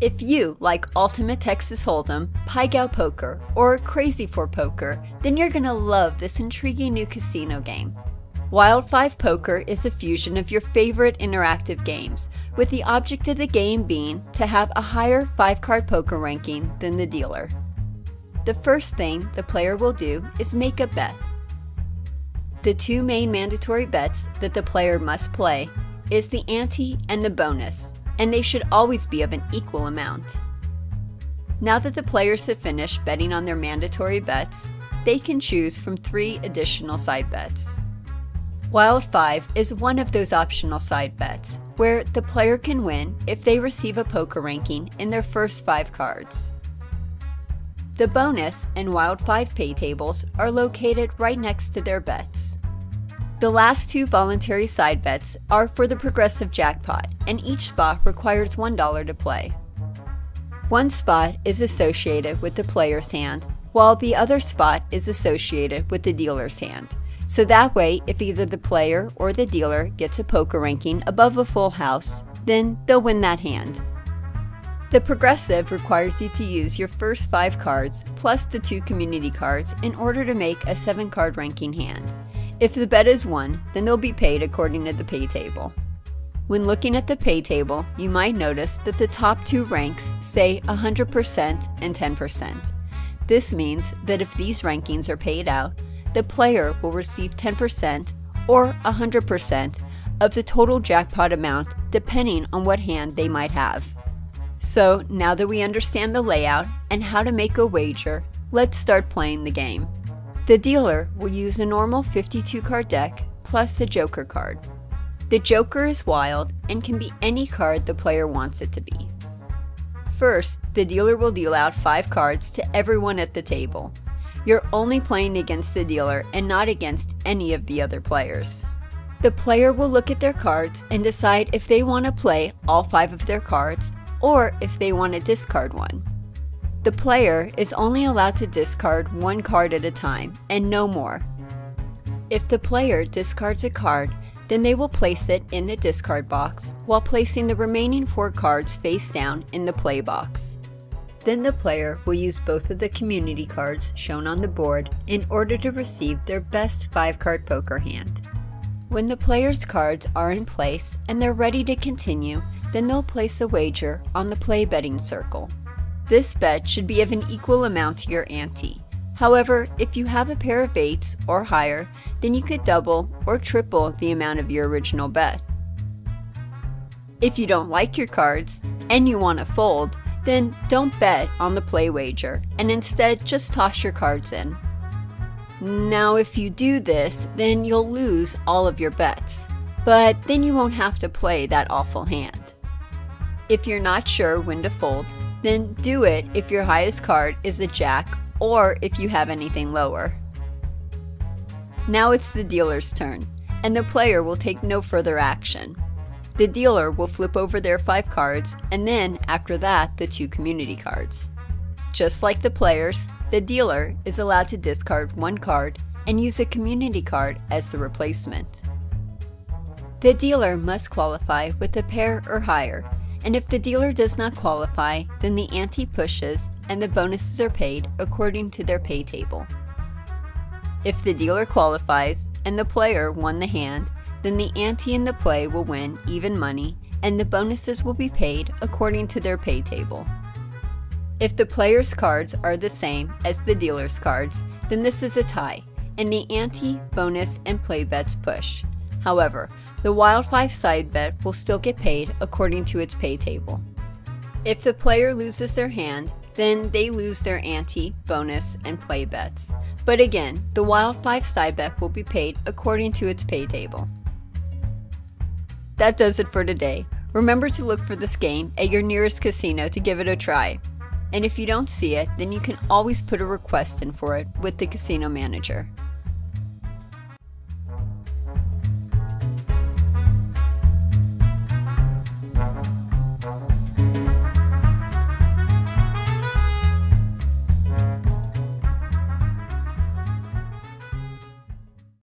If you like Ultimate Texas Hold'em, Payout Poker, or Crazy for Poker, then you're gonna love this intriguing new casino game. Wild 5 Poker is a fusion of your favorite interactive games, with the object of the game being to have a higher 5-card poker ranking than the dealer. The first thing the player will do is make a bet. The two main mandatory bets that the player must play is the ante and the bonus, and they should always be of an equal amount. Now that the players have finished betting on their mandatory bets, they can choose from 3 additional side bets. Wild 5 is one of those optional side bets, where the player can win if they receive a poker ranking in their first 5 cards. The bonus and Wild 5 pay tables are located right next to their bets. The last 2 voluntary side bets are for the progressive jackpot, and each spot requires $1 to play. One spot is associated with the player's hand, while the other spot is associated with the dealer's hand. So that way, if either the player or the dealer gets a poker ranking above a full house, then they'll win that hand. The progressive requires you to use your first 5 cards plus the 2 community cards in order to make a 7-card ranking hand. If the bet is won, then they'll be paid according to the pay table. When looking at the pay table, you might notice that the top 2 ranks say 100% and 10%. This means that if these rankings are paid out, the player will receive 10% or 100% of the total jackpot amount depending on what hand they might have. So now that we understand the layout and how to make a wager, let's start playing the game. The dealer will use a normal 52-card deck plus a joker card. The joker is wild and can be any card the player wants it to be. First, the dealer will deal out 5 cards to everyone at the table. You're only playing against the dealer and not against any of the other players. The player will look at their cards and decide if they want to play all 5 of their cards or if they want to discard one. The player is only allowed to discard 1 card at a time and no more. If the player discards a card, then they will place it in the discard box while placing the remaining 4 cards face down in the play box. Then the player will use both of the community cards shown on the board in order to receive their best 5-card poker hand. When the player's cards are in place and they're ready to continue, then they'll place a wager on the play betting circle. This bet should be of an equal amount to your ante. However, if you have a pair of 8s or higher, then you could double or triple the amount of your original bet. If you don't like your cards and you want to fold, then don't bet on the play wager and instead just toss your cards in. Now if you do this, then you'll lose all of your bets, but then you won't have to play that awful hand. If you're not sure when to fold, then do it if your highest card is a jack or if you have anything lower. Now it's the dealer's turn, and the player will take no further action. The dealer will flip over their 5 cards and then, after that, the 2 community cards. Just like the players, the dealer is allowed to discard 1 card and use a community card as the replacement. The dealer must qualify with a pair or higher, and if the dealer does not qualify, then the ante pushes and the bonuses are paid according to their pay table. If the dealer qualifies and the player won the hand, then the ante and the play will win even money and the bonuses will be paid according to their pay table. If the player's cards are the same as the dealer's cards, then this is a tie, and the ante, bonus, and play bets push. However, the Wild 5 side bet will still get paid according to its pay table. If the player loses their hand, then they lose their ante, bonus, and play bets. But again, the Wild 5 side bet will be paid according to its pay table. That does it for today. Remember to look for this game at your nearest casino to give it a try. And if you don't see it, then you can always put a request in for it with the casino manager.